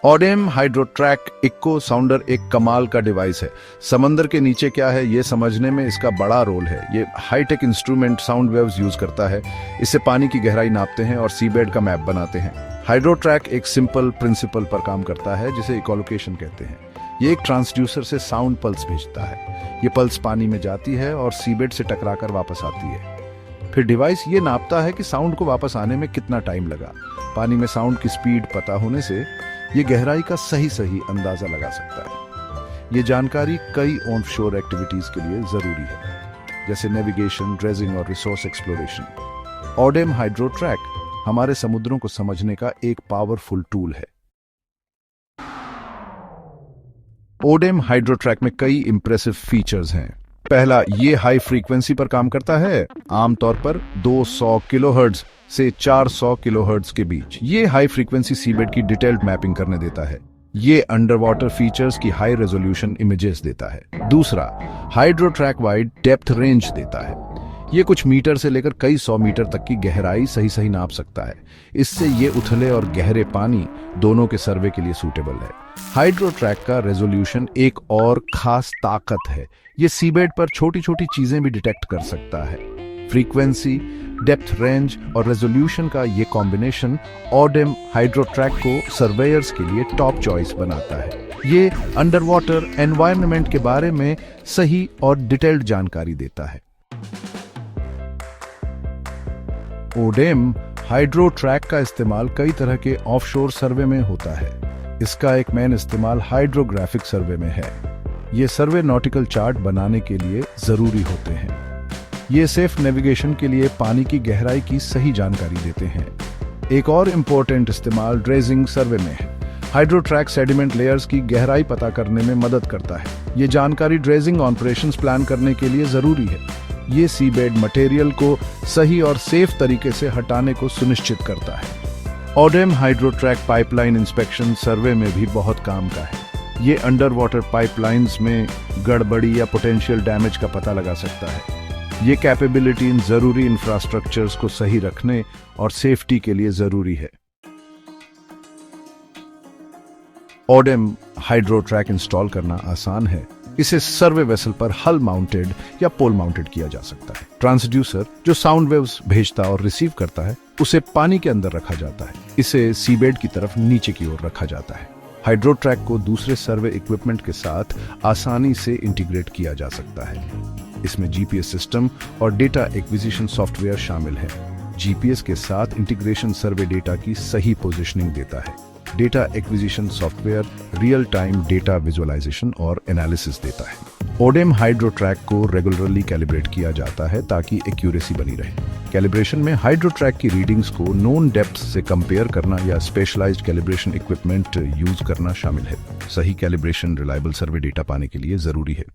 ओडेम हाइड्रोट्रैक eco साउंडर एक कमाल का डिवाइस है। समंदर के नीचे क्या है ये समझने में इसका बड़ा रोल है। ये high tech instrument sound waves use करता है। इससे पानी की गहराई नापते हैं और सीबेड का मैप बनाते हैं। हाइड्रोट्रैक एक सिंपल प्रिंसिपल पर काम करता है जिसे इकोलोकेशन कहते हैं। ये एक ट्रांसड्यूसर से साउंड पल्स भेजता है। ये पल्स पानी में जाती है और सीबेड से टकराकर वापस आती है। फिर डिवाइस ये नापता है कि साउंड को वापस आने में कितना टाइम लगा। पानी में साउंड की स्पीड पता होने से ये गहराई का सही अंदाजा लगा सकता है। ये जानकारी कई ऑफशोर एक्टिविटीज के लिए जरूरी है, जैसे नेविगेशन, ड्रेजिंग और रिसोर्स एक्सप्लोरेशन। ओडेम हाइड्रोट्रैक हमारे समुद्रों को समझने का एक पावरफुल टूल है। ओडेम हाइड्रोट्रैक में कई इंप्रेसिव फीचर्स हैं। पहला, ये हाई फ्रीक्वेंसी पर काम करता है, आमतौर पर 200 किलोहर्ट्ज से 400 किलोहर्ट्ज के बीच। ये हाई फ्रीक्वेंसी सीबेड की डिटेल्ड मैपिंग करने देता है। ये अंडर वाटर फीचर्स की हाई रेजोल्यूशन इमेजेस देता है। दूसरा, हाइड्रोट्रैक वाइड डेप्थ रेंज देता है। ये कुछ मीटर से लेकर कई 100 मीटर तक की गहराई सही नाप सकता है। इससे ये उथले और गहरे पानी दोनों के सर्वे के लिए सूटेबल है। हाइड्रोट्रैक का रेजोल्यूशन एक और खास ताकत है। ये सीबेड पर छोटी छोटी चीजें भी डिटेक्ट कर सकता है। फ्रीक्वेंसी, डेप्थ रेंज और रेजोल्यूशन का ये कॉम्बिनेशन ओडेम हाइड्रोट्रैक को सर्वेयर्स के लिए टॉप चॉइस बनाता है। ये अंडर वाटर एनवायरनमेंट के बारे में सही और डिटेल्ड जानकारी देता है। ओडेम हाइड्रोट्रैक का इस्तेमाल कई तरह के ऑफशोर सर्वे में होता है। इसका एक मेन इस्तेमाल हाइड्रोग्राफिक सर्वे में है। ये सर्वे नॉटिकल चार्ट बनाने के लिए जरूरी होते हैं। ये सेफ नेविगेशन के लिए पानी की गहराई की सही जानकारी देते हैं। एक और इम्पोर्टेंट इस्तेमाल ड्रेजिंग सर्वे में है। हाइड्रोट्रैक सेडिमेंट लेयर्स की गहराई पता करने में मदद करता है। ये जानकारी ड्रेजिंग ऑपरेशंस प्लान करने के लिए जरूरी है। ये सीबेड मटेरियल को सही और सेफ तरीके से हटाने को सुनिश्चित करता है। ओडेम हाइड्रोट्रैक पाइपलाइन इंस्पेक्शन सर्वे में भी बहुत काम का है। ये अंडर वाटर पाइपलाइंस में गड़बड़ी या पोटेंशियल डैमेज का पता लगा सकता है। ये कैपेबिलिटी इन जरूरी इंफ्रास्ट्रक्चर्स को सही रखने और सेफ्टी के लिए जरूरी है। ओडेम हाइड्रोट्रैक इंस्टॉल करना आसान है। इसे सर्वे वेसल पर हल माउंटेड या पोल माउंटेड किया जा सकता है। ट्रांसड्यूसर जो साउंड वेव्स भेजता और रिसीव करता है उसे पानी के अंदर रखा जाता है। इसे सीबेड की तरफ नीचे की ओर रखा जाता है। हाइड्रोट्रैक को दूसरे सर्वे इक्विपमेंट के साथ आसानी से इंटीग्रेट किया जा सकता है। इसमें जीपीएस सिस्टम और डेटा एक्विजिशन सॉफ्टवेयर शामिल है। जीपीएस के साथ इंटीग्रेशन सर्वे डेटा की सही पोजीशनिंग देता है। Data acquisition software real time data visualisation और एनालिसिस देता है। ओडेम हाइड्रोट्रैक को रेगुलरली कैलिब्रेट किया जाता है ताकि एक्यूरेसी बनी रहे। कैलिब्रेशन में हाइड्रोट्रैक की रीडिंग्स को नोन डेप्थ से कंपेयर करना या स्पेशलाइज्ड कैलिब्रेशन इक्विपमेंट यूज करना शामिल है। सही कैलिब्रेशन रिलायबल सर्वे डेटा पाने के लिए जरूरी है।